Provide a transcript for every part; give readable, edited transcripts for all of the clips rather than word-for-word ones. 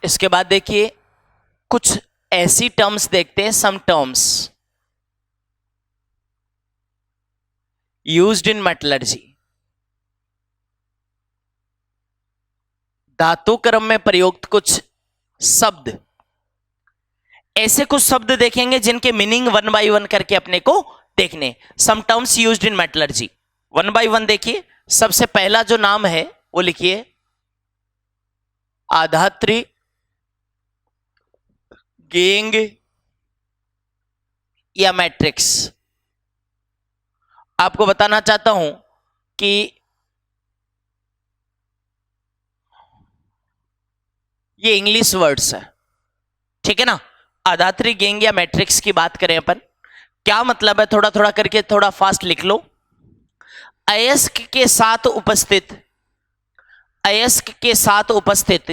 इसके बाद देखिए कुछ ऐसी टर्म्स देखते हैं, some terms used in metallurgy, धातु क्रम में प्रयुक्त कुछ शब्द। ऐसे कुछ शब्द देखेंगे जिनके मीनिंग वन बाय वन करके अपने को देखने। Some terms used in metallurgy, one by one देखिए। सबसे पहला जो नाम है वो लिखिए आधात्री गेंग या मैट्रिक्स। आपको बताना चाहता हूं कि ये इंग्लिश वर्ड्स है, ठीक है ना। आधात्री गेंग या मैट्रिक्स की बात करें अपन, क्या मतलब है थोड़ा थोड़ा करके थोड़ा फास्ट लिख लो। अयस्क के साथ उपस्थित, अयस्क के साथ उपस्थित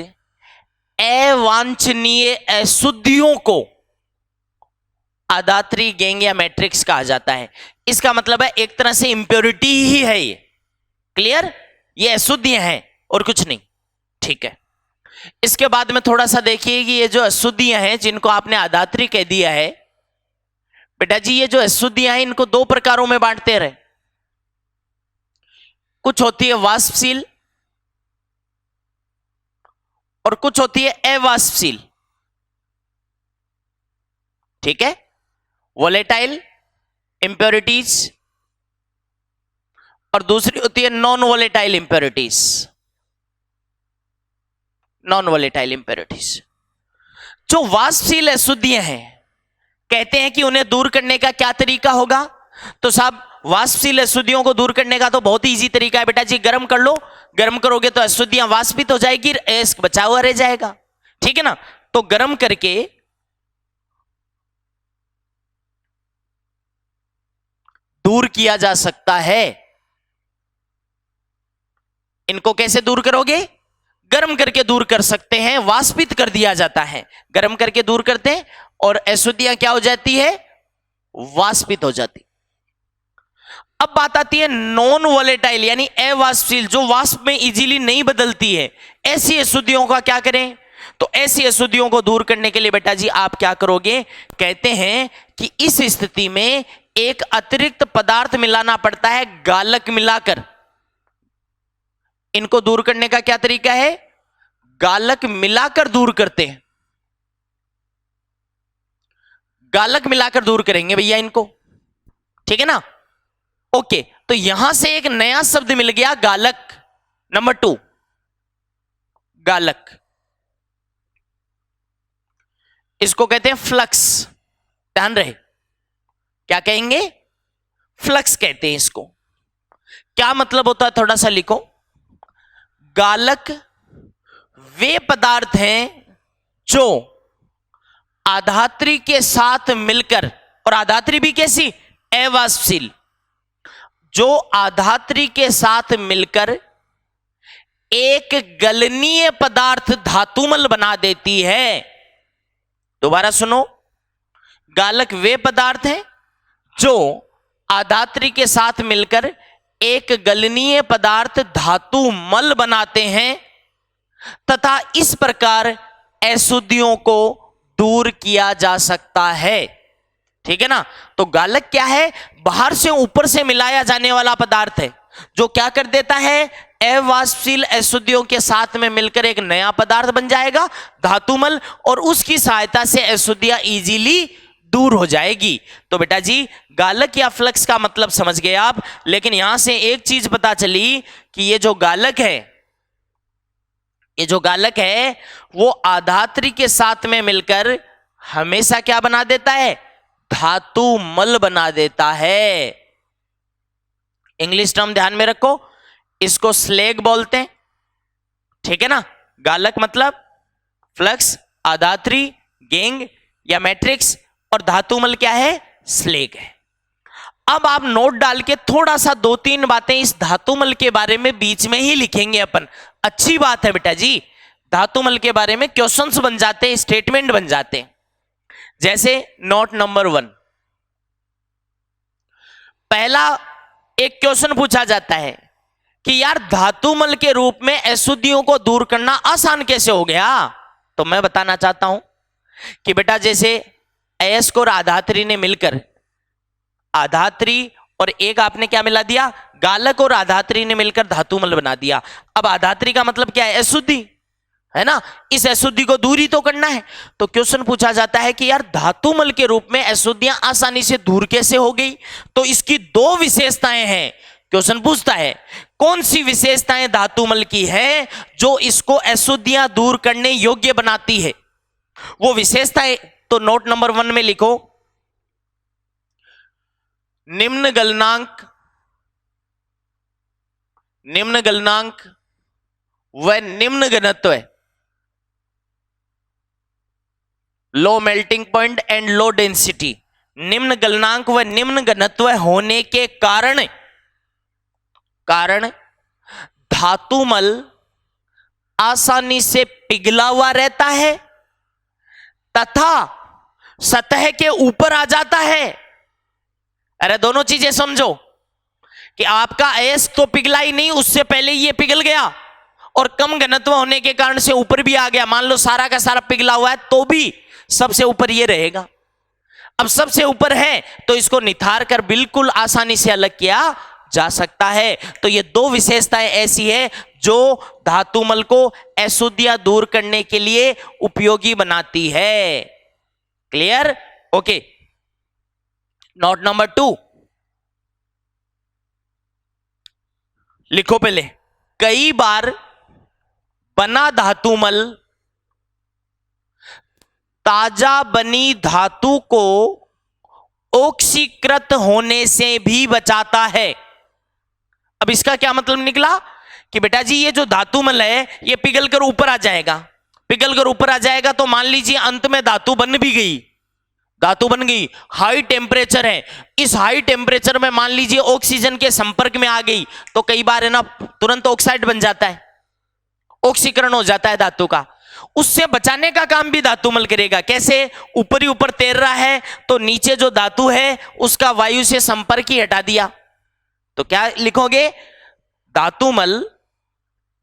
अवांछनीय अशुद्धियों को आधात्री गेंग या मैट्रिक्स कहा जाता है। इसका मतलब है एक तरह से इंप्योरिटी ही है ये, क्लियर, ये अशुद्धियां हैं और कुछ नहीं, ठीक है। इसके बाद में थोड़ा सा देखिए कि ये जो अशुद्धियां हैं जिनको आपने आधात्री कह दिया है, बेटा जी ये जो अशुद्धियां हैं इनको दो प्रकारों में बांटते रहे। कुछ होती है वाष्पशील और कुछ होती है अवाष्पशील, ठीक है। वोलेटाइल इंप्योरिटीज और दूसरी होती है non volatile impurities, non volatile impurities. जो वाष्पशील अशुद्धियां हैं कहते हैं कि उन्हें दूर करने का क्या तरीका होगा। तो साहब वाष्पशील अशुद्धियों को दूर करने का तो बहुत ही इजी तरीका है बेटा जी, गर्म कर लो, गर्म करोगे तो अशुद्धियां वाष्पित हो जाएगी, अयस्क बचा हुआ रह जाएगा, ठीक है ना। तो गर्म करके दूर किया जा सकता है। इनको कैसे दूर करोगे, गर्म करके दूर कर सकते हैं, वाष्पित कर दिया जाता है, गर्म करके दूर करते हैं और अशुद्धियां क्या हो जाती है, वाष्पित हो जाती। अब बात आती है नॉन वोलेटाइल यानी अवाष्पशील, जो वाष्प में इजीली नहीं बदलती है। ऐसी अशुद्धियों का क्या करें, तो ऐसी अशुद्धियों को दूर करने के लिए बेटा जी आप क्या करोगे, कहते हैं कि इस स्थिति में एक अतिरिक्त पदार्थ मिलाना पड़ता है, गालक मिलाकर। इनको दूर करने का क्या तरीका है, गालक मिलाकर दूर करते हैं, गालक मिलाकर दूर करेंगे भैया इनको, ठीक है ना। ओके, तो यहां से एक नया शब्द मिल गया गालक, नंबर 2 गालक। इसको कहते हैं फ्लक्स, ध्यान रहे क्या कहेंगे, फ्लक्स कहते हैं इसको। क्या मतलब होता है थोड़ा सा लिखो। गालक वे पदार्थ हैं जो आधात्री के साथ मिलकर, और आधात्री भी कैसी, अवाष्पशील, जो आधात्री के साथ मिलकर एक गलनीय पदार्थ धातुमल बना देती है। दोबारा सुनो, गालक वे पदार्थ हैं जो आधात्री के साथ मिलकर एक गलनीय पदार्थ धातुमल बनाते हैं तथा इस प्रकार अशुद्धियों को दूर किया जा सकता है, ठीक है ना। तो गालक क्या है, बाहर से ऊपर से मिलाया जाने वाला पदार्थ है जो क्या कर देता है, अवाष्पशील अशुद्धियों के साथ में मिलकर एक नया पदार्थ बन जाएगा धातुमल, और उसकी सहायता से अशुद्धियां इजीली दूर हो जाएगी। तो बेटा जी गालक या फ्लक्स का मतलब समझ गए आप, लेकिन यहां से एक चीज पता चली कि ये जो गालक है, ये जो गालक है वो आधात्री के साथ में मिलकर हमेशा क्या बना देता है, धातु मल बना देता है। इंग्लिश टर्म ध्यान में रखो, इसको स्लेग बोलते हैं, ठीक है ना। गालक मतलब फ्लक्स, आधात्री गेंग या मैट्रिक्स, और धातुमल क्या है, स्लेग है। अब आप नोट डाल के थोड़ा सा 2-3 बातें इस धातुमल के बारे में बीच में ही लिखेंगे अपन। अच्छी बात है बेटा जी, धातुमल के बारे में क्वेश्चंस बन जाते हैं, स्टेटमेंट बन जाते हैं। जैसे नोट नंबर 1, पहला एक क्वेश्चन पूछा जाता है कि यार धातुमल के रूप में अशुद्धियों को दूर करना आसान कैसे हो गया। तो मैं बताना चाहता हूं कि बेटा जैसे अयस्क और आधात्री ने मिलकर आधात्री और एक आपने क्या मिला दिया, गालक, और आधात्री ने मिलकर धातुमल बना दिया। अब आधात्री का मतलब क्या है, अशुद्धि है ना, इस अशुद्धि को दूर ही तो करना है। तो क्वेश्चन पूछा जाता है कि यार धातुमल के रूप में अशुद्धियां आसानी से दूर कैसे हो गई। तो इसकी दो विशेषताएं हैं। क्वेश्चन पूछता है कौन सी विशेषताएं धातुमल की है जो इसको अशुद्धियां दूर करने योग्य बनाती है। वो विशेषताएं तो नोट नंबर 1 में लिखो, निम्न गलनांक व निम्न घनत्व, low melting point and low density. निम्न गलनांक व निम्न घनत्व होने के कारण धातुमल आसानी से पिघला हुआ रहता है तथा सतह के ऊपर आ जाता है। अरे दोनों चीजें समझो कि आपका अयस्क तो पिघला ही नहीं, उससे पहले ये पिघल गया, और कम घनत्व होने के कारण से ऊपर भी आ गया। मान लो सारा का सारा पिघला हुआ है तो भी सबसे ऊपर ये रहेगा। अब सबसे ऊपर है तो इसको निथार कर बिल्कुल आसानी से अलग किया जा सकता है। तो ये दो विशेषताएं ऐसी है जो धातुमल को अशुद्धियां दूर करने के लिए उपयोगी बनाती है। क्लियर? ओके। नोट नंबर 2 लिखो पहले, कई बार बना धातुमल ताजा बनी धातु को ऑक्सीकृत होने से भी बचाता है। अब इसका क्या मतलब निकला कि बेटा जी ये जो धातुमल है ये पिघल कर ऊपर आ जाएगा, पिघल कर ऊपर आ जाएगा तो मान लीजिए अंत में धातु बन भी गई, धातु बन गई, हाई टेम्परेचर है, इस हाई टेम्परेचर में मान लीजिए ऑक्सीजन के संपर्क में आ गई तो कई बार है ना तुरंत ऑक्साइड बन जाता है, ऑक्सीकरण हो जाता है धातु का। उससे बचाने का काम भी धातुमल करेगा। कैसे? ऊपर ही ऊपर तैर रहा है तो नीचे जो धातु है उसका वायु से संपर्क ही हटा दिया। तो क्या लिखोगे? धातुमल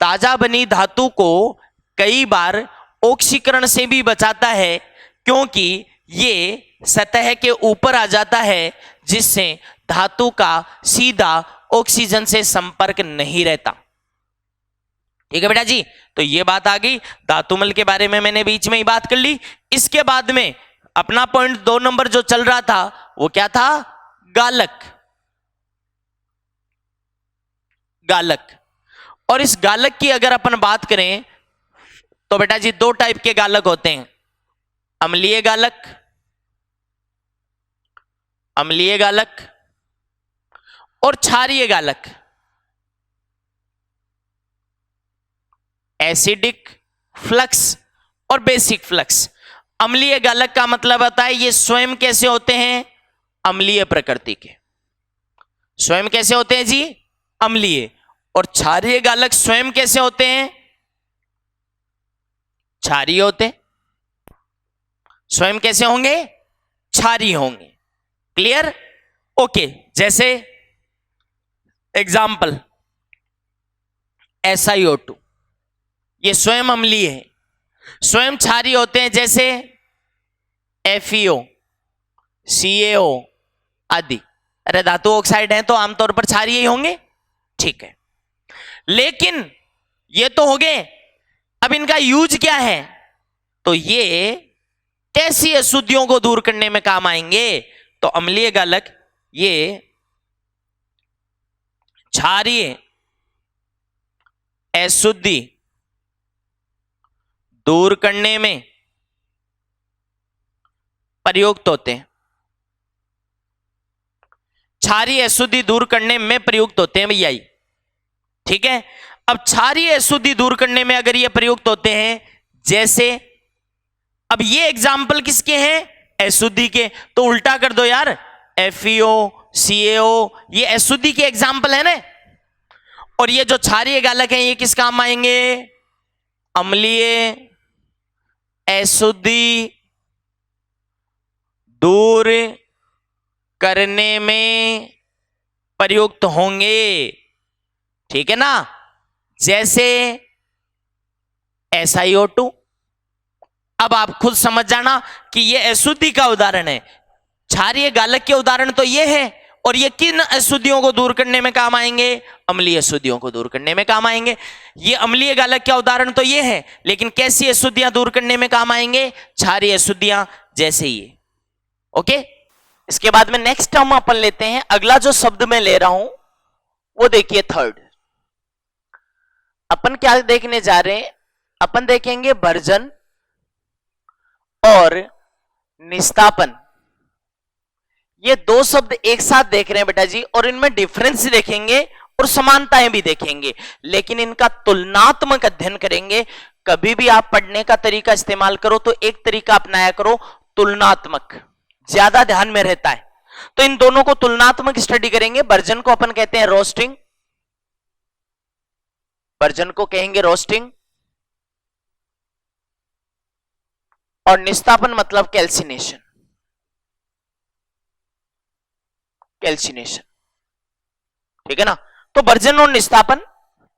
ताजा बनी धातु को कई बार ऑक्सीकरण से भी बचाता है क्योंकि ये सतह के ऊपर आ जाता है जिससे धातु का सीधा ऑक्सीजन से संपर्क नहीं रहता। ठीक है बेटा जी, तो ये बात आ गई। धातुमल के बारे में मैंने बीच में ही बात कर ली। इसके बाद में अपना पॉइंट 2 नंबर जो चल रहा था वो क्या था? गालक। गालक। और इस गालक की अगर अपन बात करें तो बेटा जी 2 टाइप के गालक होते हैं, अम्लीय गालक, अम्लीय गालक और क्षारीय गालक। एसिडिक फ्लक्स और बेसिक फ्लक्स। अम्लीय गालक का मतलब होता है ये स्वयं कैसे होते हैं? अम्लीय प्रकृति के। स्वयं कैसे होते हैं जी? अम्लीय। और क्षारीय गालक स्वयं कैसे होते हैं? क्षारीय होते। स्वयं कैसे होंगे? क्षारीय होंगे। क्लियर? ओके। जैसे एग्जाम्पल SiO2, ये स्वयं अम्लीय है। स्वयं क्षारीय होते हैं जैसे FeO, CaO आदि। अरे धातु ऑक्साइड हैं तो आमतौर पर क्षारीय ही होंगे। ठीक है, लेकिन ये तो हो गए। अब इनका यूज क्या है? तो ये कैसी अशुद्धियों को दूर करने में काम आएंगे? तो अम्लीय गालक ये क्षारीय अशुद्धि दूर करने में प्रयुक्त होते हैं। क्षारीय अशुद्धि दूर करने में प्रयुक्त होते हैं भैया। ठीक है, अब क्षारीय अशुद्धि दूर करने में अगर ये प्रयुक्त होते हैं, जैसे अब ये एग्जाम्पल किसके हैं? अशुद्धि के। तो उल्टा कर दो यार, FeO, CaO ये अशुद्धि के एग्जाम्पल है ना। और ये जो क्षारीय गालक हैं ये किस काम आएंगे? अम्लीय अशुद्धि दूर करने में प्रयुक्त होंगे। ठीक है ना? जैसे SiO2, अब आप खुद समझ जाना कि ये अशुद्धि का उदाहरण है। क्षारीय गालक के उदाहरण तो ये है, और ये किन अशुद्धियों को दूर करने में काम आएंगे? अम्लीय अशुद्धियों को दूर करने में काम आएंगे। ये अम्लीय गालक का उदाहरण तो ये है, लेकिन कैसी अशुद्धियां दूर करने में काम आएंगे? क्षारीय अशुद्धियां, जैसे ये। ओके, इसके बाद में नेक्स्ट हम अपन लेते हैं। अगला जो शब्द मैं ले रहा हूं वो देखिए थर्ड। अपन क्या देखने जा रहे हैं? अपन देखेंगे भर्जन और निस्तापन। ये दो शब्द एक साथ देख रहे हैं बेटा जी, और इनमें डिफरेंस देखेंगे और समानताएं भी देखेंगे, लेकिन इनका तुलनात्मक अध्ययन करेंगे। कभी भी आप पढ़ने का तरीका इस्तेमाल करो तो एक तरीका अपनाया करो, तुलनात्मक, ज्यादा ध्यान में रहता है। तो इन दोनों को तुलनात्मक स्टडी करेंगे। भर्जन को अपन कहते हैं रोस्टिंग, भर्जन को कहेंगे रोस्टिंग, और निस्तापन मतलब कैल्सिनेशन, कैल्सिनेशन। ठीक है ना? तो भर्जन और निस्तापन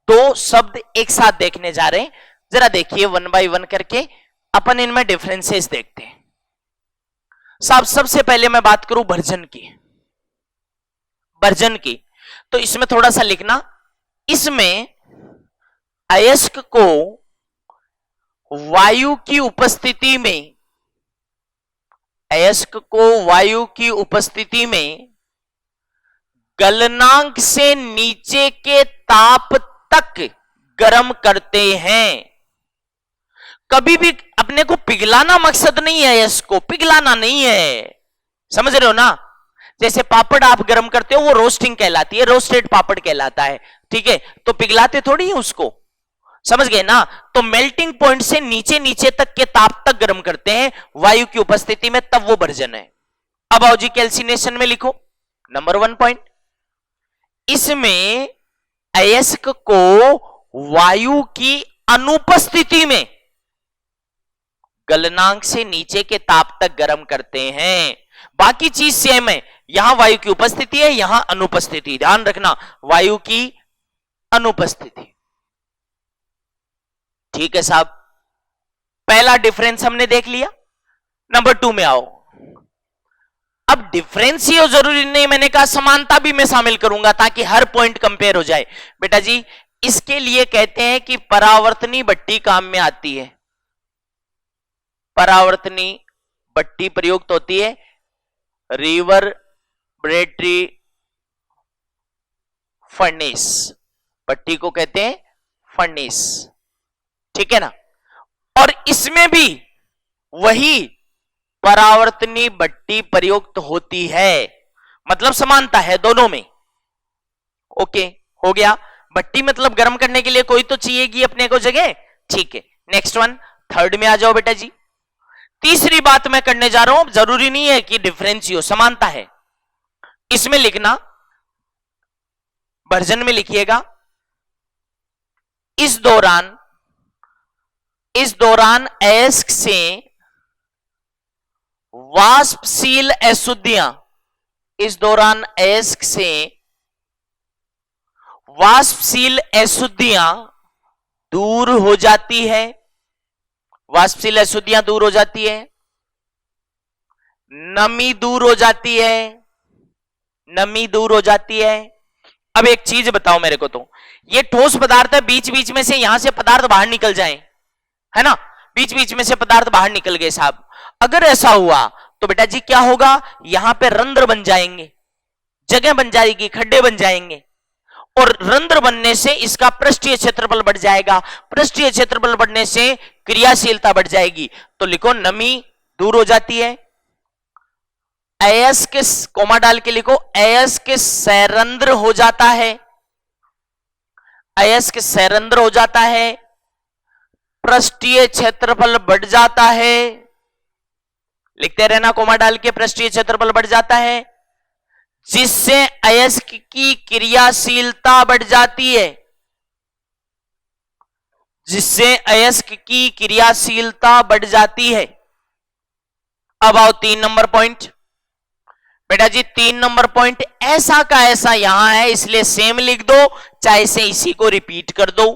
दो शब्द एक साथ देखने जा रहे हैं। जरा देखिए वन बाय वन करके अपन इनमें डिफरेंसेस देखते हैं। साहब सबसे पहले मैं बात करूं भर्जन की, भर्जन की, तो इसमें थोड़ा सा लिखना। इसमें अयस्क को वायु की उपस्थिति में, अयस्क को वायु की उपस्थिति में गलनांक से नीचे के ताप तक गर्म करते हैं। कभी भी अपने को पिघलाना मकसद नहीं है, इसको पिघलाना नहीं है, समझ रहे हो ना? जैसे पापड़ आप गर्म करते हो, वो रोस्टिंग कहलाती है, रोस्टेड पापड़ कहलाता है। ठीक है, तो पिघलाते थोड़ी है उसको, समझ गए ना? तो मेल्टिंग पॉइंट से नीचे नीचे तक के ताप तक गर्म करते हैं वायु की उपस्थिति में, तब वो भर्जन है। अब आओ जी कैल्सिनेशन में लिखो नंबर 1 पॉइंट। इसमें अयस्क को वायु की अनुपस्थिति में गलनांक से नीचे के ताप तक गर्म करते हैं। बाकी चीज सेम है, यहां वायु की उपस्थिति है, यहां अनुपस्थिति। ध्यान रखना, वायु की अनुपस्थिति। ठीक है साहब, पहला डिफरेंस हमने देख लिया। नंबर 2 में आओ। अब डिफरेंस ही जरूरी नहीं, मैंने कहा समानता भी मैं शामिल करूंगा ताकि हर पॉइंट कंपेयर हो जाए। बेटा जी इसके लिए कहते हैं कि परावर्तनी भट्टी काम में आती है। परावर्तनी भट्टी प्रयुक्त होती है, रिवर्बरेटरी फर्नेस, भट्टी को कहते हैं फर्नेस। ठीक है ना? और इसमें भी वही परावर्तनी भट्टी प्रयुक्त होती है, मतलब समानता है दोनों में। ओके, हो गया। भट्टी मतलब गर्म करने के लिए कोई तो चाहिएगी अपने को जगह। ठीक है, नेक्स्ट वन, थर्ड में आ जाओ बेटा जी। तीसरी बात मैं करने जा रहा हूं, जरूरी नहीं है कि डिफरेंस हो, समानता है। इसमें लिखना, भर्जन में लिखिएगा, इस दौरान अयस्क से वाष्पशील अशुद्धियां, इस दौरान अयस्क से वाष्पशील अशुद्धियां दूर हो जाती है, वाष्पशील अशुद्धियां दूर हो जाती है, नमी दूर हो जाती है, नमी दूर हो जाती है। अब एक चीज बताओ मेरे को, तो ये ठोस पदार्थ है, बीच बीच में से यहां से पदार्थ बाहर निकल जाए, है ना? बीच बीच में से पदार्थ बाहर निकल गए साहब। अगर ऐसा हुआ तो बेटा जी क्या होगा? यहां पे रंध्र बन जाएंगे, जगह बन जाएगी, खड्डे बन जाएंगे, और रंध्र बनने से इसका पृष्ठीय क्षेत्रफल बढ़ जाएगा, पृष्ठीय क्षेत्रफल बढ़ने से क्रियाशीलता बढ़ जाएगी। तो लिखो नमी दूर हो जाती है, अयस्क कोमा डाल के लिखो, अयस्क सैरंध्र हो जाता है, अयस्क सैरंध्र हो जाता है, पृष्ठीय क्षेत्रफल बढ़ जाता है। लिखते रहना कोमा डाल के, पृष्ठीय क्षेत्रफल बढ़ जाता है, जिससे अयस्क की क्रियाशीलता बढ़ जाती है, जिससे अयस्क की क्रियाशीलता बढ़ जाती है। अब आओ 3 नंबर पॉइंट। बेटा जी 3 नंबर पॉइंट ऐसा का ऐसा यहां है, इसलिए सेम लिख दो, चाहे से इसी को रिपीट कर दो।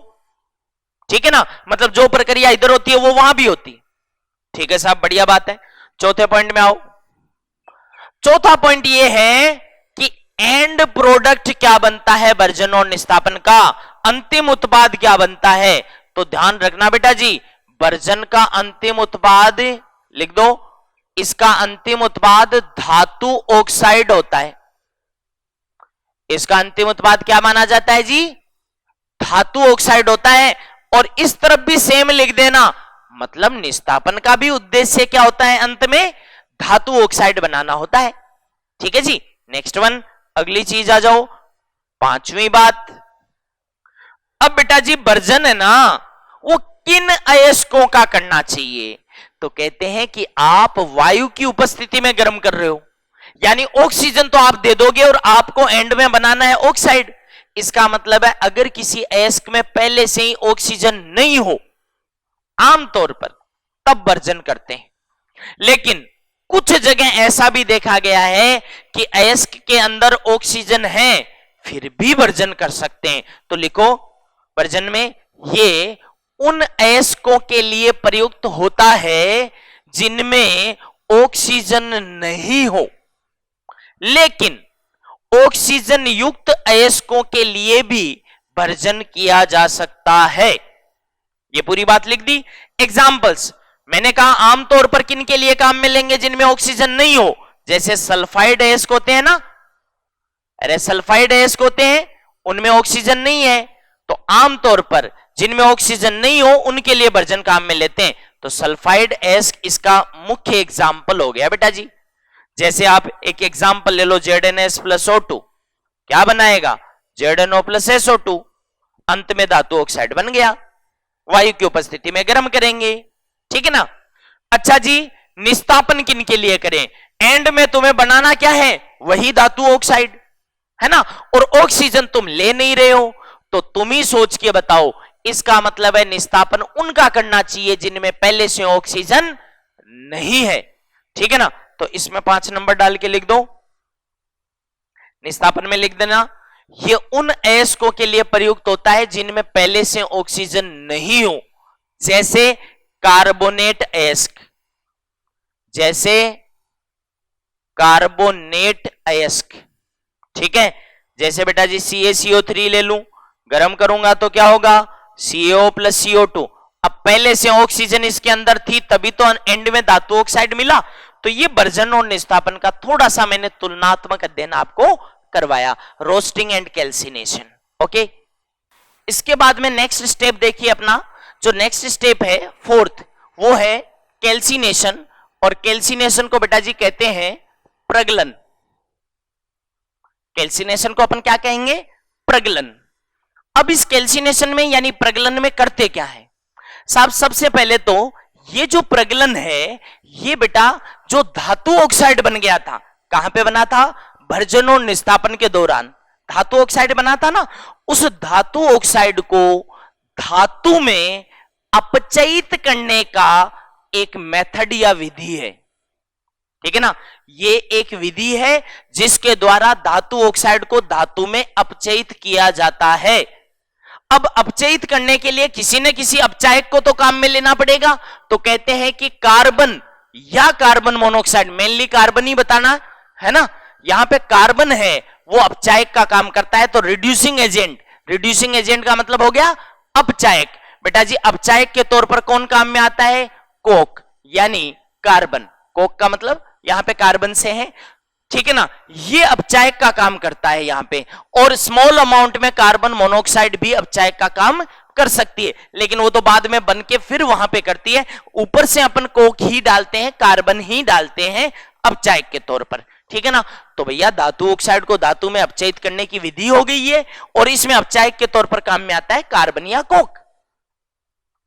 ठीक है ना? मतलब जो प्रक्रिया इधर होती है वो वहां भी होती है। ठीक है साहब, बढ़िया बात है। चौथे पॉइंट में आओ। चौथा पॉइंट ये है कि एंड प्रोडक्ट क्या बनता है वर्जन और निस्तापन का, अंतिम उत्पाद क्या बनता है। तो ध्यान रखना बेटा जी, वर्जन का अंतिम उत्पाद लिख दो, इसका अंतिम उत्पाद धातु ऑक्साइड होता है। इसका अंतिम उत्पाद क्या माना जाता है जी, धातु ऑक्साइड होता है। और इस तरफ भी सेम लिख देना, मतलब निस्तापन का भी उद्देश्य क्या होता है, अंत में धातु ऑक्साइड बनाना होता है। ठीक है जी, नेक्स्ट वन, अगली चीज आ जाओ, पांचवी बात। अब बेटा जी वर्जन है ना, वो किन अयस्कों का करना चाहिए। तो कहते हैं कि आप वायु की उपस्थिति में गर्म कर रहे हो, यानी ऑक्सीजन तो आप दे दोगे और आपको एंड में बनाना है ऑक्साइड। इसका मतलब है अगर किसी अयस्क में पहले से ही ऑक्सीजन नहीं हो, आमतौर पर तब वर्जन करते हैं। लेकिन कुछ जगह ऐसा भी देखा गया है कि अयस्क के अंदर ऑक्सीजन है, फिर भी वर्जन कर सकते हैं। तो लिखो, वर्जन में ये उन अयस्कों के लिए प्रयुक्त होता है जिनमें ऑक्सीजन नहीं हो, लेकिन ऑक्सीजन युक्त अयस्कों के लिए भी वर्जन किया जा सकता है। ये पूरी बात लिख दी। एग्जाम्पल्स मैंने कहा आमतौर पर किन के लिए काम में लेंगे, जिनमें ऑक्सीजन नहीं हो, जैसे सल्फाइड अयस्क होते हैं ना, अरे सल्फाइड अयस्क होते हैं, उनमें ऑक्सीजन नहीं है, तो आमतौर पर जिनमें ऑक्सीजन नहीं हो उनके लिए वर्जन काम में लेते हैं। तो सल्फाइड अयस्क इसका मुख्य एग्जाम्पल हो गया बेटा जी। जैसे आप एक एग्जाम्पल ले लो, ZnS+O2 क्या बनाएगा, ZnO+SO2, अंत में धातु ऑक्साइड बन गया, वायु की उपस्थिति में गर्म करेंगे। ठीक है ना। अच्छा जी, निस्तापन किन के लिए करें, एंड में तुम्हें बनाना क्या है, वही धातु ऑक्साइड है ना, और ऑक्सीजन तुम ले नहीं रहे हो, तो तुम ही सोच के बताओ। इसका मतलब है निस्तापन उनका करना चाहिए जिनमें पहले से ऑक्सीजन नहीं है। ठीक है ना, तो इसमें 5 नंबर डाल के लिख दो, निस्तापन में लिख देना, ये उन अयस्कों के लिए प्रयुक्त होता है जिनमें पहले से ऑक्सीजन नहीं हो, जैसे कार्बोनेट अयस्क, जैसे कार्बोनेट अयस्क। ठीक है, जैसे बेटा जी CaCO3 ले लूं, गर्म करूंगा तो क्या होगा, CaO+CO2। अब पहले से ऑक्सीजन इसके अंदर थी, तभी तो एंड में धातु ऑक्साइड मिला। तो ये वर्जन और निस्तापन का थोड़ा सा मैंने तुलनात्मक अध्ययन आपको करवाया, रोस्टिंग एंड कैल्सिनेशन। ओके, इसके बाद में नेक्स्ट स्टेप देखिए अपना, जो नेक्स्ट स्टेप है फोर्थ, वो है कैल्सिनेशन। और कैल्सिनेशन को बेटा जी कहते हैं प्रगलन। कैल्सिनेशन को अपन क्या कहेंगे, प्रगलन। अब इस कैल्सिनेशन में यानी प्रगलन में करते क्या है साहब, सबसे पहले तो ये जो प्रगलन है, ये बेटा जो धातु ऑक्साइड बन गया था, कहां पे बना था, वर्जन और निस्तापन के दौरान धातु ऑक्साइड बना था ना, उस धातु ऑक्साइड को धातु में अपचयित करने का एक मेथड या विधि है। ठीक है ना, ये एक विधि है जिसके द्वारा धातु ऑक्साइड को धातु में अपचयित किया जाता है। अब अपचयित करने के लिए किसी न किसी अपचायक को तो काम में लेना पड़ेगा, तो कहते हैं कि कार्बन या कार्बन मोनोऑक्साइड, मेनली कार्बन ही बताना है ना, यहां पे कार्बन है वो अपचायक का काम करता है। तो रिड्यूसिंग एजेंट, रिड्यूसिंग एजेंट का मतलब हो गया अपचायक। बेटा जी अपचायक के तौर पर कौन काम में आता है, कोक, यानी कार्बन, कोक का मतलब यहां पे कार्बन से है। ठीक है ना, ये अपचायक का काम करता है यहां पे, और स्मॉल अमाउंट में कार्बन मोनोऑक्साइड भी अपचायक का काम कर सकती है, लेकिन वो तो बाद में बन के फिर वहां पे करती है। ऊपर से अपन कोक ही डालते हैं, कार्बन ही डालते हैं अपचायक के तौर पर। ठीक है ना, तो भैया धातु ऑक्साइड को धातु में अपचयित करने की विधि हो गई है, और इसमें अपचायक के तौर पर काम में आता है कार्बन या कोक।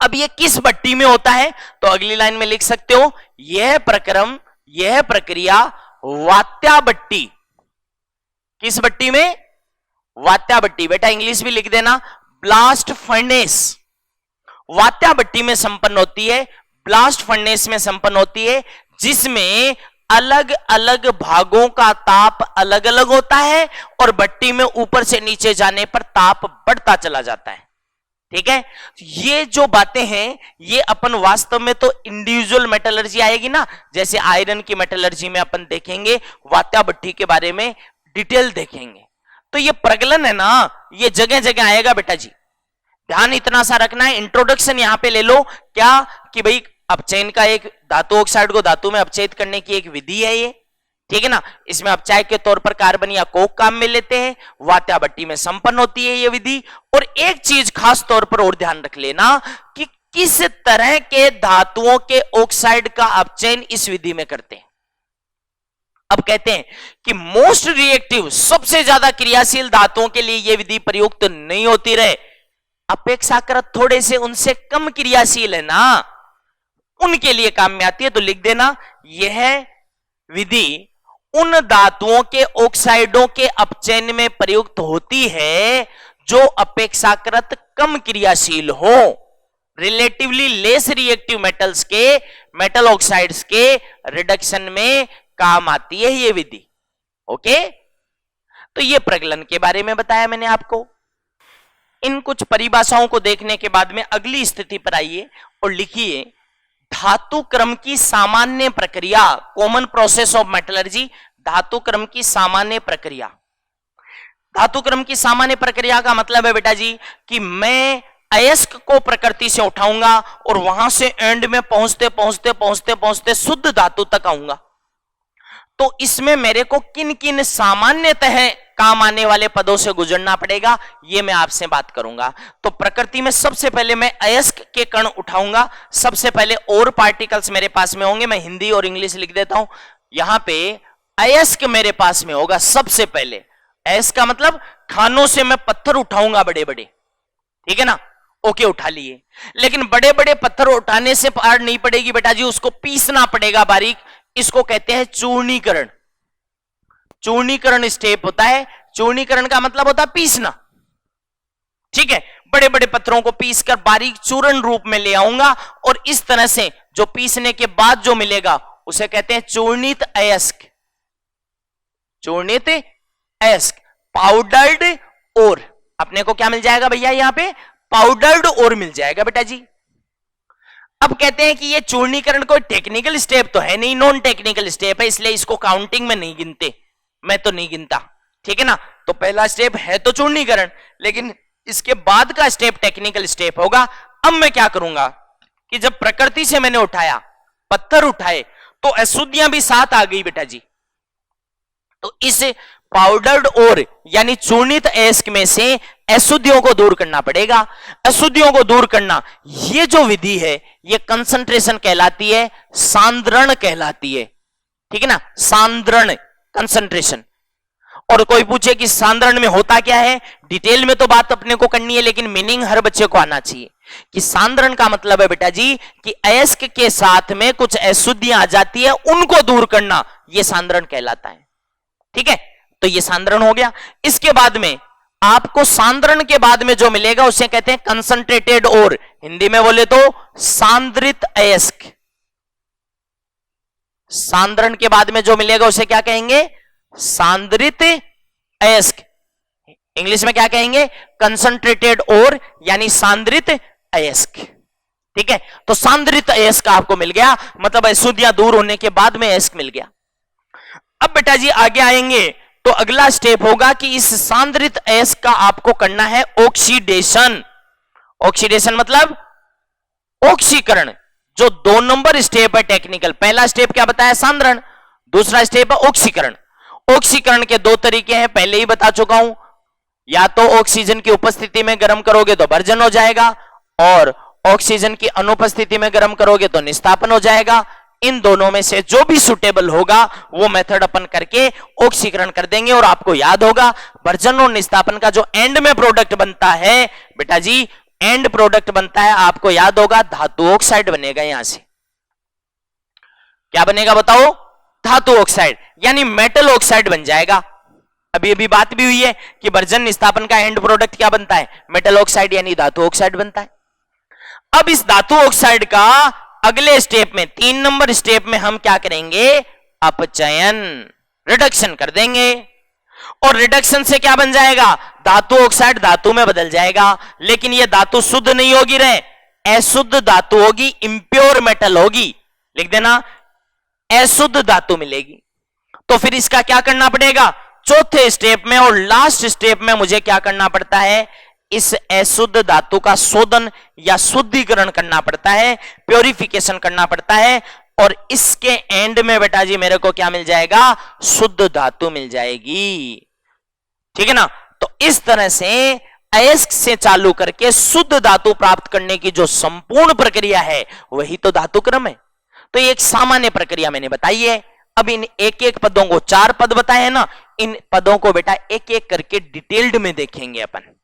अब ये किस भट्टी में होता है, तो अगली लाइन में लिख सकते हो, यह प्रक्रम, यह प्रक्रिया वात्या भट्टी, किस भट्टी में, वात्या भट्टी। बेटा इंग्लिश भी लिख देना, ब्लास्ट फर्नेस, वात्या भट्टी में संपन्न होती है, ब्लास्ट फर्नेस में संपन्न होती है, जिसमें अलग अलग भागों का ताप अलग अलग होता है, और भट्टी में ऊपर से नीचे जाने पर ताप बढ़ता चला जाता है। ठीक है, ये जो बातें हैं ये अपन वास्तव में तो इंडिविजुअल मेटलर्जी आएगी ना, जैसे आयरन की मेटलर्जी में अपन देखेंगे, वात्या भट्टी के बारे में डिटेल देखेंगे। तो ये प्रगलन है ना, ये जगह जगह आएगा बेटा जी, ध्यान इतना सा रखना है। इंट्रोडक्शन यहां पे ले लो क्या कि भाई अपचयन का एक धातु ऑक्साइड को धातु में अपचयित करने की एक विधि है ये, ठीक है ना। इसमें अपचायक के तौर पर कार्बन या कोक काम में लेते हैं, वात्या भट्टी में संपन्न होती है ये विधि। और एक चीज खास तौर पर और ध्यान रख लेना कि किस तरह के धातुओं के ऑक्साइड का अपचयन इस विधि में करते हैं। अब कहते हैं कि मोस्ट रिएक्टिव, सबसे ज्यादा क्रियाशील धातुओं के लिए यह विधि प्रयुक्त नहीं होती रहे, अपेक्षाकृत थोड़े से उनसे कम क्रियाशील है ना, उनके लिए काम में आती है। तो लिख देना, यह विधि उन धातुओं के ऑक्साइडों के अपचयन में प्रयुक्त होती है जो अपेक्षाकृत कम क्रियाशील हो, रिलेटिवली लेस रिएक्टिव मेटल्स के, मेटल ऑक्साइड्स के रिडक्शन में काम आती है ये विधि। ओके, तो ये प्रगलन के बारे में बताया मैंने आपको। इन कुछ परिभाषाओं को देखने के बाद में अगली स्थिति पर आइए और लिखिए, धातु क्रम की सामान्य प्रक्रिया, कॉमन प्रोसेस ऑफ मेटलर्जी, धातु क्रम की सामान्य प्रक्रिया। धातु क्रम की सामान्य प्रक्रिया का मतलब है बेटा जी कि मैं अयस्क को प्रकृति से उठाऊंगा और वहां से एंड में पहुंचते पहुंचते पहुंचते पहुंचते शुद्ध धातु तक आऊंगा। तो इसमें मेरे को किन किन सामान्यतः काम आने वाले पदों से गुजरना पड़ेगा, ये मैं आपसे बात करूंगा। तो प्रकृति में सबसे पहले मैं अयस्क के कण उठाऊंगा। सबसे पहले और पार्टिकल्स मेरे पास में होंगे, मैं हिंदी और इंग्लिश लिख देता हूं। यहां पे अयस्क मेरे पास में होगा सबसे पहले। अयस्क का मतलब खानों से मैं पत्थर उठाऊंगा बड़े बड़े, ठीक है ना। ओके, उठा लिए, लेकिन बड़े बड़े पत्थर उठाने से पार नहीं पड़ेगी बेटा जी, उसको पीसना पड़ेगा बारीक। इसको कहते हैं चूर्णीकरण। चूर्णीकरण स्टेप होता है। चूर्णीकरण का मतलब होता है पीसना, ठीक है। बड़े बड़े पत्थरों को पीसकर बारीक चूर्ण रूप में ले आऊंगा और इस तरह से जो पीसने के बाद जो मिलेगा उसे कहते हैं चूर्णित अयस्क। चूर्णित अयस्क, पाउडर्ड ओर। अपने को क्या मिल जाएगा भैया, यहां पे पाउडर्ड ओर मिल जाएगा बेटा जी। अब कहते हैं कि ये चूर्णीकरण कोई टेक्निकल स्टेप तो है नहीं, नॉन टेक्निकल स्टेप है, इसलिए इसको काउंटिंग में नहीं गिनते, मैं तो नहीं गिनता, ठीक है ना। तो पहला स्टेप है तो चूर्णीकरण, लेकिन इसके बाद का स्टेप टेक्निकल स्टेप होगा। अब मैं क्या करूंगा कि जब प्रकृति से मैंने उठाया, पत्थर उठाए, तो अशुद्धियां भी साथ आ गई बेटा जी। तो इस पाउडर्ड ओर यानी चूर्णित अयस्क में से अशुद्धियों को दूर करना पड़ेगा। अशुद्धियों को दूर करना, ये जो विधि है ये कंसंट्रेशन कहलाती है, सांद्रण कहलाती है, ठीक है ना। सांद्रण, कंसंट्रेशन। और कोई पूछे कि सांद्रण में होता क्या है, डिटेल में तो बात अपने को करनी है, लेकिन मीनिंग हर बच्चे को आना चाहिए कि सांद्रण का मतलब है बेटा जी कि अयस्क के साथ में कुछ अशुद्धियां आ जाती है, उनको दूर करना, यह सांद्रण कहलाता है, ठीक है। तो यह सांद्रण हो गया। इसके बाद में आपको सांद्रण के बाद में जो मिलेगा उसे कहते हैं कंसंट्रेटेड ओर, हिंदी में बोले तो सांद्रित अयस्क। सांद्रण के बाद में जो मिलेगा उसे क्या कहेंगे, सांद्रित अयस्क। इंग्लिश में क्या कहेंगे, कंसंट्रेटेड ओर यानी सांद्रित अयस्क, ठीक है। तो सांद्रित अयस्क आपको मिल गया, मतलब अशुद्धियां दूर होने के बाद में अयस्क मिल गया। अब बेटा जी आगे आएंगे तो अगला स्टेप होगा कि इस सांद्रित अयस्क का आपको करना है ऑक्सीडेशन। ऑक्सीडेशन मतलब ऑक्सीकरण, जो 2 नंबर स्टेप है टेक्निकल। पहला स्टेप क्या बताया, सांद्रण, दूसरा स्टेप है ऑक्सीकरण। ऑक्सीकरण के 2 तरीके हैं, पहले ही बता चुका हूं। या तो ऑक्सीजन की उपस्थिति में गर्म करोगे तो वर्जन हो जाएगा, और ऑक्सीजन की अनुपस्थिति में गर्म करोगे तो निस्तापन हो जाएगा। इन दोनों में से जो भी सुटेबल होगा वो मेथड अपन करके ऑक्सीकरण कर देंगे। और आपको याद होगा वर्जन और निस्तापन का जो एंड में प्रोडक्ट बनता है बेटा जी, एंड प्रोडक्ट बनता है, आपको याद होगा धातु ऑक्साइड बनेगा। यहां से क्या बनेगा बताओ, धातु ऑक्साइड यानी मेटल ऑक्साइड बन जाएगा। अभी बात भी हुई है कि वर्जन निस्तापन का एंड प्रोडक्ट क्या बनता है, मेटल ऑक्साइड यानी धातु ऑक्साइड बनता है। अब इस धातु ऑक्साइड का अगले स्टेप में, 3 नंबर स्टेप में हम क्या करेंगे, अपचयन, रिडक्शन कर देंगे। और रिडक्शन से क्या बन जाएगा, धातु ऑक्साइड धातु में बदल जाएगा। लेकिन यह धातु शुद्ध नहीं होगी रे, अशुद्ध धातु होगी, इंप्योर मेटल होगी। लिख देना, अशुद्ध धातु मिलेगी। तो फिर इसका क्या करना पड़ेगा, चौथे स्टेप में और लास्ट स्टेप में मुझे क्या करना पड़ता है, इस अशुद्ध धातु का शोधन या शुद्धिकरण करना पड़ता है, प्योरिफिकेशन करना पड़ता है। और इसके एंड में बेटा जी मेरे को क्या मिल जाएगा, शुद्ध धातु मिल जाएगी। ठीक है ना। तो इस तरह से अयस्क से चालू करके शुद्ध धातु प्राप्त करने की जो संपूर्ण प्रक्रिया है वही तो धातु क्रम है। तो ये एक सामान्य प्रक्रिया मैंने बताई है। अब इन एक एक पदों को, 4 पद बताए हैं ना, इन पदों को बेटा एक एक करके डिटेल्ड में देखेंगे अपन।